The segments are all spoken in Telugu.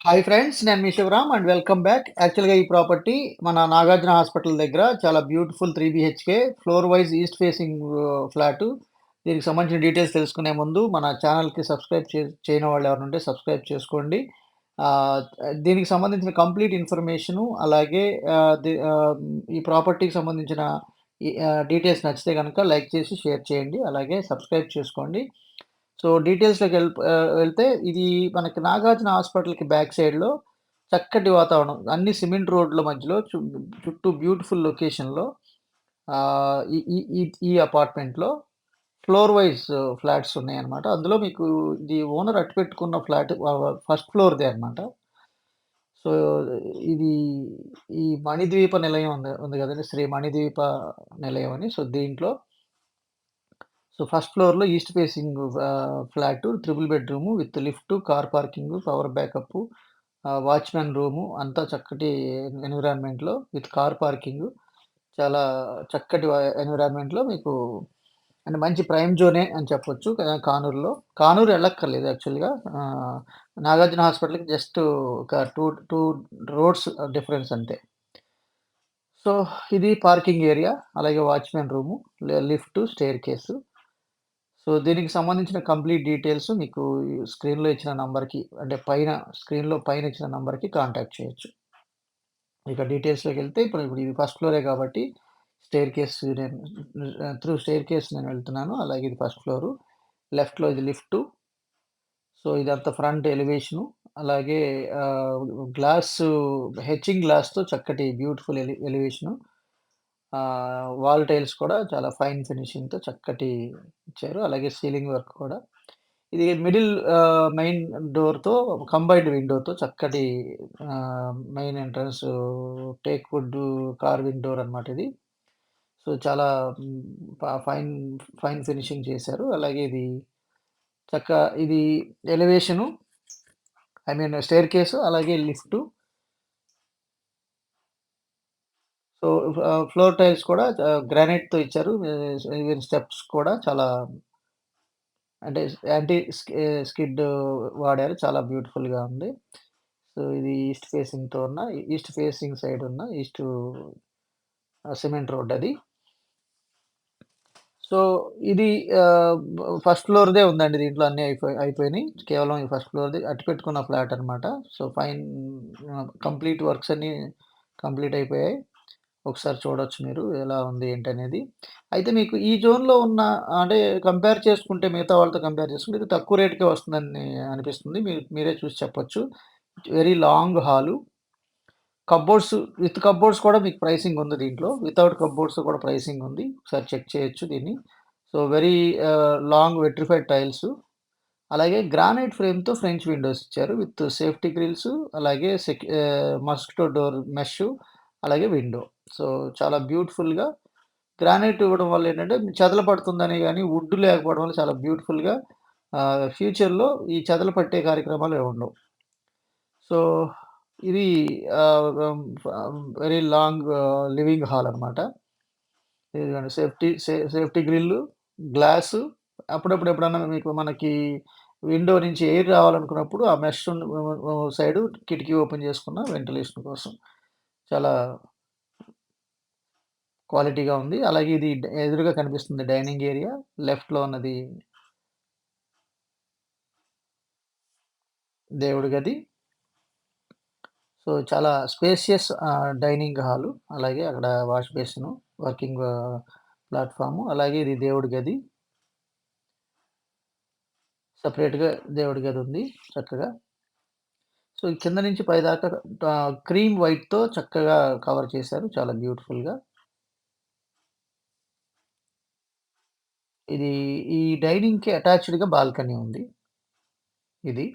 Hi friends. నేను మీ శివరామ్ అండ్ వెల్కమ్ బ్యాక్. యాక్చువల్‌గా ఈ ప్రాపర్టీ మన నాగార్జున హాస్పిటల్ దగ్గర చాలా beautiful 3 BHK floor wise east facing flat. దీనికి సంబంధించిన డీటెయిల్స్ తెలుసుకునే ముందు మన ఛానెల్‌కి సబ్స్క్రైబ్ చేయని వాళ్ళు ఎవరైనా ఉంటే సబ్స్క్రైబ్ చేసుకోండి. ఆహ్, దీనికి సంబంధించిన కంప్లీట్ ఇన్ఫర్మేషను అలాగే ఈ ప్రాపర్టీకి సంబంధించిన డీటెయిల్స్ నచ్చితే గనక లైక్ చేసి షేర్ చేయండి. అలాగే సబ్స్క్రైబ్ చేసుకోండి. సో, వెళ్తే ఇది మనకి నాగార్జున హాస్పిటల్‌కి బ్యాక్ సైడ్‌లో చక్కటి వాతావరణం. అన్ని సిమెంట్ రోడ్ల మధ్యలో చుట్టూ బ్యూటిఫుల్ లొకేషన్‌లో ఈ ఈ ఈ ఈ అపార్ట్మెంట్‌లో ఫ్లోర్ వైస్ ఫ్లాట్స్ ఉన్నాయన్నమాట. అందులో మీకు ఇది ఓనర్ అట్టిపెట్టుకున్న ఫ్లాట్ ఫస్ట్ ఫ్లోర్‌దే అన్నమాట. సో, ఇది ఈ మణిద్వీప నిలయం ఉంది గదండీ! శ్రీ మణిద్వీప నిలయం అని. సో, దీంట్లో ఫస్ట్ ఫ్లోర్‌లో east facing flat, triple bedroom with lift, car parking, power backup, watchman room అంతా చక్కటి ఎన్విరాన్మెంట్‌లో విత్ కార్ పార్కింగు. చాలా చక్కటి ఎన్విరాన్మెంట్‌లో మీకు అంటే మంచి ప్రైమ్ జోనే అని చెప్పొచ్చు. కానూరులో. కానూరు ఎళ్ళక్కర్లేదు యాక్చువల్‌గా. నాగార్జున హాస్పిటల్‌కి జస్ట్ ఒక 2 రోడ్స్ డిఫరెన్స్ అంతే. సో, ఇది పార్కింగ్ ఏరియా. అలాగే వాచ్‌మెన్ రూము, లిఫ్ట్, స్టెయిర్‌కేసు. సో, దీనికి సంబంధించిన కంప్లీట్ డీటెయిల్స్ మీకు ఈ స్క్రీన్‌లో ఇచ్చిన నంబర్‌కి అంటే స్క్రీన్‌లో పైన ఇచ్చిన నంబర్‌కి కాంటాక్ట్ చేయొచ్చు. ఇక డీటెయిల్స్‌లోకెళ్తే ఇప్పుడు ఇది ఫస్ట్ ఫ్లోరే కాబట్టి స్టెయిర్‌కేస్ నేను వెళ్తున్నాను. అలాగే ఇది ఫస్ట్ ఫ్లోరు. లెఫ్ట్‌లో ఇది లిఫ్టు. సో, ఇదంతా ఫ్రంట్ ఎలివేషను. అలాగే ఆహ్, గ్లాసు హెచ్చింగ్ గ్లాస్‌తో చక్కటి బ్యూటిఫుల్ ఎలివేషను. వాల్ టైల్స్ కూడా చాలా ఫైన్ ఫినిషింగ్‌తో చక్కటి ఇచ్చారు. అలాగే సీలింగ్ వర్క్ కూడా. ఇది మెయిన్ డోర్‌తో కంబైన్డ్ విండోతో చక్కటి main entrance teak wood carving door అనమాట ఇది. సో, చాలా హ్మ్, ఫైన్ ఫైన్ ఫినిషింగ్ చేశారు. అలాగే ఇది ఎలివేషను స్టెయిర్‌కేసు అలాగే లిఫ్టు. సో, ఫ్లోర్ టైల్స్ కూడా గ్రానైట్‌తో ఇచ్చారు. ఈవెన్ స్టెప్స్ కూడా చాలా అంటే యాంటీ స్కిడ్ వాడారు. చాలా బ్యూటిఫుల్‌గా ఉంది. సో, ఇది ఈస్ట్ ఫేసింగ్ సైడ్ ఉన్న సిమెంట్ రోడ్ అది. సో, ఇది ఫస్ట్ ఫ్లోర్‌దే ఉందండి. దీంట్లో అన్నీ అయిపోయినియి. కేవలం ఈ ఫస్ట్ ఫ్లోర్‌ది అట్టిపెట్టుకున్న ఫ్లాట్ అనమాట. సో, కంప్లీట్ వర్క్స్ అన్నీ కంప్లీట్ అయిపోయాయి. ఒకసారి చూడొచ్చు మీరు ఎలా ఉంది ఏంటనేది. అయితే మీకు ఈ జోన్‌లో ఉన్న అంటే కంపేర్ చేసుకుంటే మిగతా వాళ్ళతో కంపేర్ చేసుకుంటే ఇది తక్కువ రేట్‌కే వస్తుందని అనిపిస్తుంది. మీరే చూసి చెప్పొచ్చు. Very long hall. కప్‌బోర్డ్స్ కూడా మీకు ప్రైసింగ్ ఉంది దీంట్లో. వితౌట్ కప్‌బోర్డ్స్ కూడా ప్రైసింగ్ ఉంది. ఒకసారి చెక్ చేయొచ్చు దీన్ని. So, very long vitrified tiles. అలాగే గ్రానైట్ ఫ్రేమ్‌తో ఫ్రెంచ్ విండోస్ ఇచ్చారు. విత్ సేఫ్టీ గ్రిల్స్ అలాగే మస్కిటో డోర్ మెష్ అలాగే విండో. సో, చాలా బ్యూటిఫుల్‌గా గ్రానైట్ ఇవ్వడం వల్ల ఏంటంటే చెదలు పడుతుందని గాని, వుడ్ లేకపోవడం వల్ల చాలా బ్యూటిఫుల్‌గా ఫ్యూచర్‌లో ఈ చెదలు పట్టే కార్యక్రమాలు ఏవి ఉండవు. సో, ఇది వెరీ లాంగ్ లివింగ్ హాల్ అనమాట. ఇదిగోండి సేఫ్టీ గ్రిల్లు, గ్లాసు అప్పుడప్పుడు ఎప్పుడన్నా మనకి విండో నుంచి ఎయిర్ రావాలనుకున్నప్పుడు ఆ మెష్ సైడు కిటికీ ఓపెన్ చేసుకున్న వెంటిలేషన్ కోసం. చాలా క్వాలిటీగా ఉంది. అలాగే ఇది ఎదురుగా కనిపిస్తుంది డైనింగ్ ఏరియా. లెఫ్ట్‌లో ఉన్నది దేవుడి గది. సో, చాలా స్పేషియస్ డైనింగ్ హాలు. అలాగే అక్కడ వాష్ బేసిను, వర్కింగ్ ప్లాట్‌ఫార్ము. అలాగే ఇది దేవుడి గది. సెపరేట్‌గా దేవుడి గదుంది చక్కగా. సో, కింద నుంచి పైదాకా క్రీమ్ వైట్‌తో చక్కగా కవర్ చేశారు. చాలా బ్యూటిఫుల్‌గా. ఇది ఈ డైనింగ్‌కి అటాచ్డ్‌గా బాల్కనీ ఉంది. ఇది.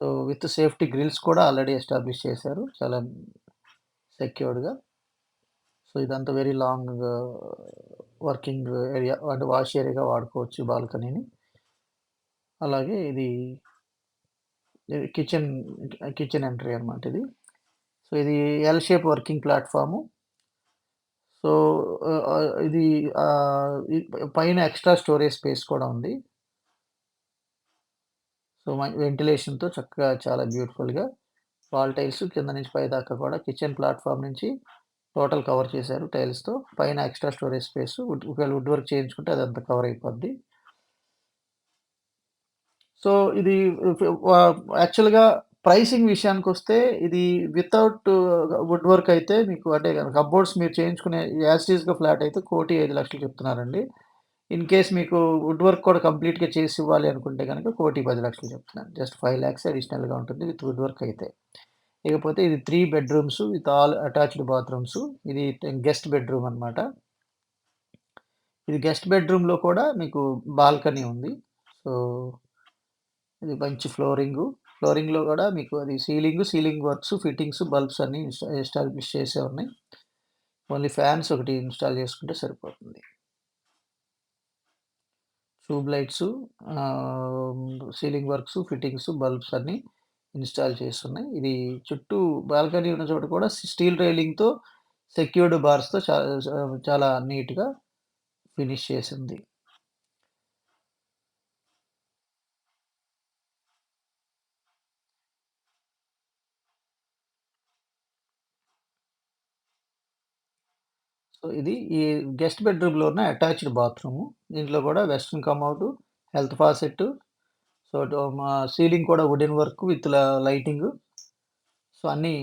సో, విత్ సేఫ్టీ గ్రిల్స్ కూడా ఆల్రెడీ ఎస్టాబ్లిష్ చేశారు. చాలా సెక్యూర్డ్‌గా. సో, ఇదంతా వెరీ లాంగ్ వర్కింగ్ ఏరియా అంటే వాష్ ఏరియాగా వాడుకోవచ్చు బాల్కనీని. అలాగే ఇది కిచెన్ ఎంట్రీ అన్నమాట ఇది. సో, ఇది ఎల్ షేప్ వర్కింగ్ ప్లాట్‌ఫార్ము. సో, ఇది ఈ పైన ఎక్స్‌ట్రా స్టోరేజ్ స్పేస్ కూడా ఉంది. సో, వెంటిలేషన్‌తో చక్కగా చాలా బ్యూటిఫుల్‌గా వాల్ టైల్స్ కింద నుంచి పై దాకా కూడా కిచెన్ ప్లాట్‌ఫార్మ్ నుంచి టోటల్ కవర్ చేశారు టైల్స్‌తో. పైన ఎక్స్‌ట్రా స్టోరేజ్ స్పేస్ ఒకవేళ వుడ్ వర్క్ చేయించుకుంటే అదంతా కవర్ అయిపోద్ది. సో, ఇది ఫ్ వ యాక్చువల్‌గా ప్రైసింగ్ విషయానికొస్తే ఇది వితౌట్ వుడ్ వర్క్ అయితే మీకు అంటే కప్‌బోర్డ్స్ మీరు చేయించుకునే యాజ్ ఇట్ ఈస్‌గా ఫ్లాట్ అయితే 1,05,00,000 చెప్తున్నారండి. ఇన్ కేస్ మీకు వుడ్ వర్క్ కూడా కంప్లీట్‌గా చేసి ఇవ్వాలి అనుకుంటే గనక 1,10,00,000 చెప్తున్నాను. జస్ట్ 5,00,000 అడిషనల్‌గా ఉంటుంది విత్ వుడ్ వర్క్ అయితే. ఇకపోతే ఇది 3 bedrooms with all attached bathrooms. ఇది గెస్ట్ బెడ్‌రూమ్ అనమాట. ఇది గెస్ట్ బెడ్‌రూమ్‌లో కూడా మీకు బాల్కనీ ఉంది. సో, ఇది మంచి ఫ్లోరింగు. ఫ్లోరింగ్‌లో గూడా మీకు అది సీలింగ్ వర్క్స్, ఫిట్టింగ్స్, బల్బ్స్ అన్నీ ఎస్టాబ్లిష్ చేసే ఉన్నాయి. ఓన్లీ ఫ్యాన్స్ ఒకటి ఇన్‌స్టాల్ చేసుకుంటే సరిపోతుంది. Tube lights ceiling works, fittings, bulbs అన్నీ ఇన్‌స్టాల్ చేసున్నాయి. ఇది చుట్టూ బాల్కనీ ఉన్న చోట కూడా స్టీల్ రైలింగ్‌తో సెక్యూర్డ్ బార్స్‌తో చాలా నీట్‌గా ఫినిష్ చేసుంది. సో, ఇది ఈ గెస్ట్ బెడ్‌రూమ్‌లో ఉన్న అటాచ్డ్ బాత్రూము. దీంట్లో కూడా western commode, health faucet, so, ceiling కూడా wooden work with lighting. So, అన్నీ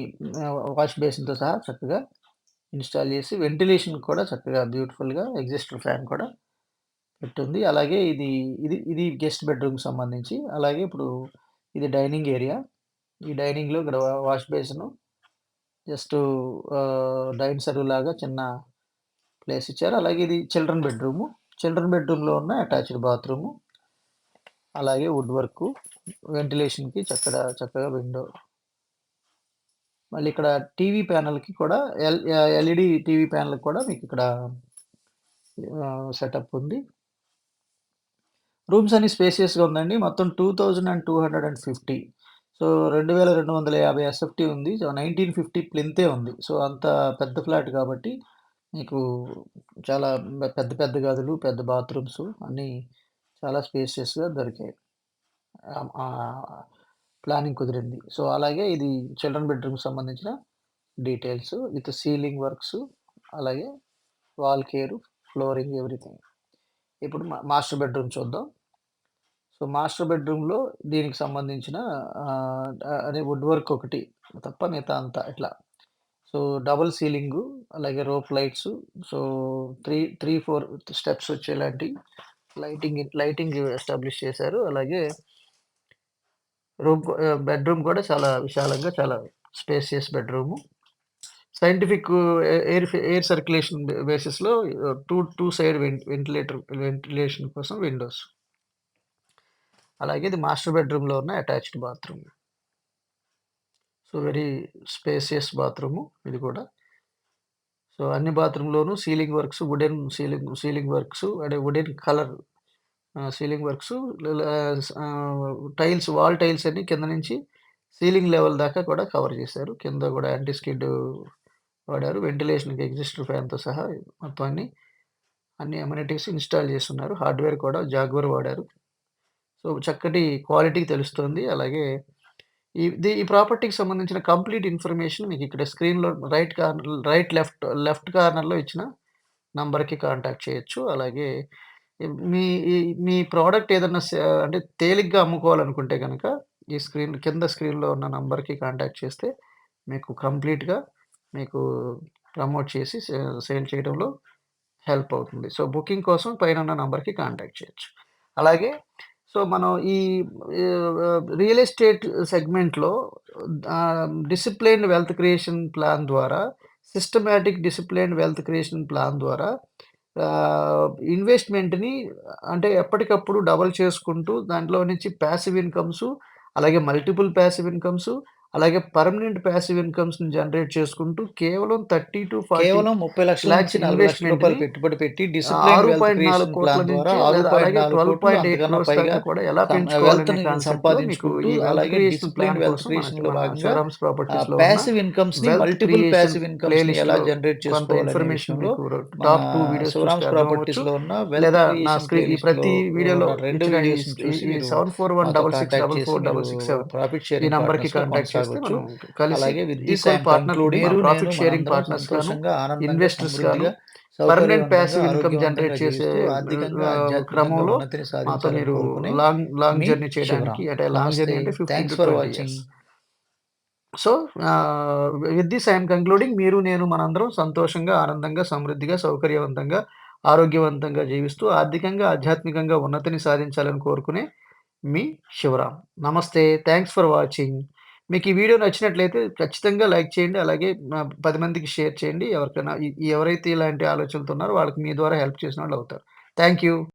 వాష్ బేసిన్‌తో సహా చక్కగా ఇన్‌స్టాల్ చేసి వెంటిలేషన్ కూడా చక్కగా బ్యూటిఫుల్‌గా ఎగ్జిస్టర్ ఫ్యాన్ కూడా పెట్టుంది. అలాగే ఇది గెస్ట్ బెడ్‌రూమ్‌కి సంబంధించి. అలాగే ఇప్పుడు ఇది డైనింగ్ ఏరియా. ఈ డైనింగ్‌లో ఇక్కడ wash basin just dine serve లాగా చిన్న ప్లేస్ ఇచ్చారు. అలాగే ఇది చిల్డ్రన్ బెడ్‌రూము. చిల్డ్రన్ బెడ్‌రూమ్‌లో ఉన్న అటాచ్డ్ బాత్రూము. అలాగే వుడ్ వర్కు. వెంటిలేషన్‌కి చక్కగా విండో. మళ్ళీ ఇక్కడ టీవీ ప్యానెల్‌కి కూడా ఎల్ఈడీ టీవీ ప్యానెల్‌కి కూడా మీకిక్కడ సెటప్ ఉంది. రూమ్స్ అన్నీ స్పేసియస్‌గా ఉందండి. మొత్తం 2250. సో, 2250 ఎస్ఎఫ్‌టీ ఉంది. సో, 1950 ప్లింతే ఉంది. సో, అంత పెద్ద ఫ్లాట్ కాబట్టి మీకు చాలా పెద్ద పెద్ద గదులు, పెద్ద బాత్రూమ్సు అన్నీ చాలా స్పేసియస్‌గా దొరికాయి. ఆహ్, ప్లానింగ్ కుదిరింది. సో, అలాగే ఇది చిల్డ్రన్ బెడ్‌రూమ్‌కి సంబంధించిన డీటెయిల్స్ విత్ సీలింగ్ వర్క్స్, అలాగే వాల్ కేరు, ఫ్లోరింగ్ ఎవ్రీథింగ్. ఇప్పుడు మాస్టర్ బెడ్‌రూమ్ చూద్దాం. సో, మాస్టర్ బెడ్‌రూమ్‌లో దీనికి సంబంధించిన అదే వుడ్ వర్క్ ఒకటి తప్ప మిగతా అంతా ఇట్లా. సో, డబుల్ సీలింగు, అలాగే రోప్ లైట్సు. సో, 4 స్టెప్స్ వచ్చేలాంటి లైటింగ్ ఎస్టాబ్లిష్ చేశారు. అలాగే బెడ్‌రూమ్ కూడా చాలా విశాలంగా చాలా spacious bedroom. Scientific air circulation బేసిస్‌లో 2 సైడ్ వెంటిలేషన్ కోసం విండోస్. అలాగే ఇది మాస్టర్ బెడ్‌రూమ్‌లో ఉన్న attached bathroom. So, very spacious bathroom ఇది కూడా. సో, అన్ని బాత్రూమ్‌లోనూ ceiling works, wooden ceiling works అంటే wooden colour ceiling works tiles wall tiles అన్నీ కింద నుంచి సీలింగ్ లెవెల్ దాకా కూడా కవర్ చేశారు. కింద కూడా యాంటీ స్కిడ్ వాడారు. వెంటిలేషన్‌కి ఎగ్జిస్టర్ ఫ్యాన్‌తో సహా మొత్తం అన్ని అమెనిటీస్ ఇన్‌స్టాల్ చేసున్నారు. హార్డ్‌వేర్ కూడా జాగ్వర్ వాడారు. సో, చక్కటి క్వాలిటీ తెలుస్తుంది. అలాగే ఈ ప్రాపర్టీకి సంబంధించిన కంప్లీట్ ఇన్ఫర్మేషన్ మీకిక్కడ స్క్రీన్‌లో లెఫ్ట్ కార్నర్‌లో ఇచ్చిన నంబర్‌కి కాంటాక్ట్ చేయొచ్చు. అలాగే మీ ఈ మీ ప్రొడక్ట్ ఏదన్నా అంటే తేలిగ్గా అమ్ముకోవాలనుకుంటే గనక స్క్రీన్‌లో ఉన్న నంబర్‌కి కాంటాక్ట్ చేస్తే మీకు కంప్లీట్‌గా మీకు ప్రమోట్ చేసి సేల్ చేయడంలో హెల్ప్ అవుతుంది. సో, బుకింగ్ కోసం పైనున్న నంబర్‌కి కాంటాక్ట్ చేయొచ్చు. అలాగే సో, మనం ఈ రియల్ ఎస్టేట్ సెగ్మెంట్‌లో డిసిప్లైన్డ్ వెల్త్ క్రియేషన్ ప్లాన్ ద్వారా డిసిప్లైన్డ్ వెల్త్ క్రియేషన్ ప్లాన్ ద్వారా ఇన్వెస్ట్‌మెంట్‌ని అంటే ఎప్పటికప్పుడు డబుల్ చేసుకుంటూ దాంట్లో నుంచి పాసివ్ ఇన్‌కమ్సు, అలాగే మల్టిపుల్ పాసివ్ ఇన్‌కమ్సు, అలాగే పర్మనెంట్ ప్యాసివ్ ఇన్‌కమ్స్‌ని జనరేట్ చేసుకుంటూ కేవలం 30-40 కేవలం 30,00,000 లాక్స్ నుంచి 40,00,000 ఇన్వెస్ట్‌మెంట్‌ని పెట్టుబడి పెట్టి డిసిప్లిన్డ్ వెల్త్ 6.4 క్రియేషన్ కోట్ల ప్లాన్ ద్వారా నుంచి లేదా అలాగే 6.4 కోట్లు 12.8 అంతకన్నా క్రోర్స్ పైగా దాకా కూడా ఎలా పెంచుకోవాలనే వెల్త్‌ని కాన్సెప్ట్‌లో మీకు సంపాదించుకుంటూ ఈ వెల్త్ అలాగే క్రియేషన్ డిసిప్లిన్డ్ ప్లాన్ వెల్త్ కోసం క్రియేషన్‌లో మన భాగంగా శివరామ్స్ ప్రాపర్టీస్‌లో ఉన్న పాసివ్ ఇన్‌కమ్స్‌ని wealth multiple creation passive play ఇన్‌కమ్స్‌ని ఎలా లిస్ట్‌లో జనరేట్ కొంత చేసుకోవాలనే ఇన్ఫర్మేషన్ విషయంలో మీకు మన టాప్ 2 వీడియోస్ చూస్తే శివరామ్స్ అర్థమవ్వచ్చు. ప్రాపర్టీస్‌లో ఉన్న వెల్త్ లేదా నా క్రియేషన్ ప్లే స్క్రీన్ ఈ లిస్ట్‌లో ప్రతి వీడియోలో 2 ఇచ్చిన వీడియోస్‌ని చూసి ఈ మీరు మాతో కాంటాక్ట్ చేసి మీరు 7416444667 ప్రాఫిట్ ఈ షేరింగ్ నంబర్‌కి పార్ట్నర్స్‌గా కాంటాక్ట్ చేస్తే కొనసాగొచ్చు. మనం కలిసి అలాగే with this I equal am పార్ట్నర్స్‌గా కంక్లూడింగ్ ప్రాఫిట్ నేను షేరింగ్ మనందరం పార్ట్నర్స్ గాను, సంతోషంగా, ఆనందంగా, ఇన్వెస్టర్స్ గాను, సమృద్ధిగా, పర్మనెంట్ సౌకర్యవంతంగా, ప్యాసివ్ ఇన్‌కమ్ ఆరోగ్యవంతంగా జనరేట్ చేసే జీవిస్తూ ఆర్థికంగా, ఆధ్యాత్మికంగా క్రమంలో ఉన్నతిని మాతో సాధించాలని మీరు కోరుకునే లాంగ్ మీ జర్నీ చేయడానికి శివరాం. అంటే లాంగ్ నమస్తే. జర్నీ అంటే thanks for 15-20 watching. Years. So, with this I am concluding మీరు, నేను మనందరం సంతోషంగా, ఆనందంగా, సమృద్ధిగా, సౌకర్యవంతంగా, ఆరోగ్యవంతంగా జీవిస్తూ ఆర్థికంగా, ఆధ్యాత్మికంగా ఉన్నతిని సాధించాలని కోరుకునే మీ శివరాం. నమస్తే. Thanks for watching. మీకు ఈ వీడియో నచ్చినట్లయితే ఖచ్చితంగా లైక్ చేయండి. అలాగే 10 మందికి షేర్ చేయండి. ఎవరికైనా ఎవరైతే ఇలాంటి ఆలోచనలతో ఉన్నారో వాళ్ళకి మీ ద్వారా హెల్ప్ చేసిన వాళ్ళు అవుతారు. Thank you.